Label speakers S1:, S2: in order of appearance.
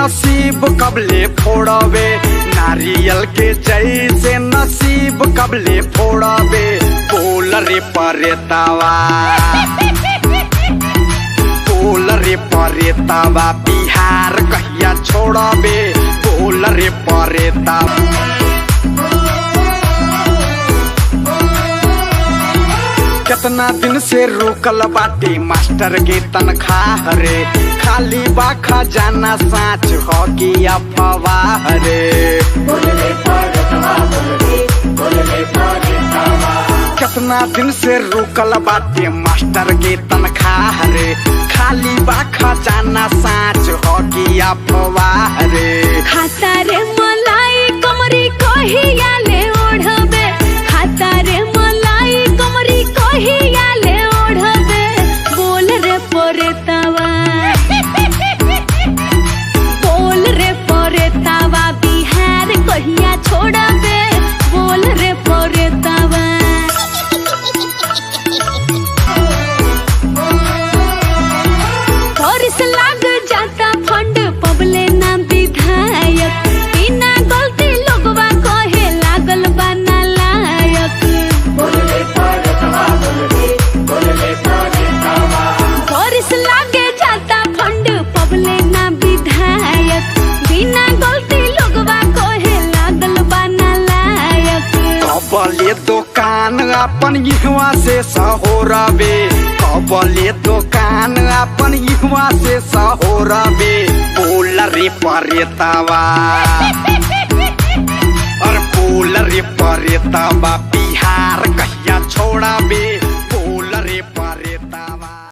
S1: नसीब कबले फोड़ावे, नारियल के जैसे नसीब कबले फोड़ावे। बोल रे परेतावा, बोल रे परेतावा, बिहार कहिया छोड़ावे। बोल रे परेतावा। कितना दिन से रुकल बाटे मास्टर के तनख्वाह रे, खाली बा खजाना साँच हो कि अफवाह रे। कितना दिन से रुकल बाटे मास्टर के तनख्वाह रे, खाली बा खजाना साँच हो कि अफवाह रे।
S2: खाता रे मलाई कमरी कहिया ले ओढ़बे, खाता रे मलाई कमरी कहिया ले ओढ़बे। बोल रे परेतावा, बोल रे परेतावा, बिहार कहिया छोड़बे। बोल रे परेतावा। फरिस लाग जाता फंड पबले ना विधायक, बिना गलती लोगवा कहे लागल बा नालायक। फरिस लागे जाता फंड पबले ना विधायक, बिना गलती लोगवा कहे लागल बा नालायक।
S1: कबले दुकान अपन इहवा से सहोराबे, कबले दुकान अपन इहवा से सहोराबे। बोल रे परेतावा, और बोल रे परेतावा, बिहार कहिया छोड़ाबे।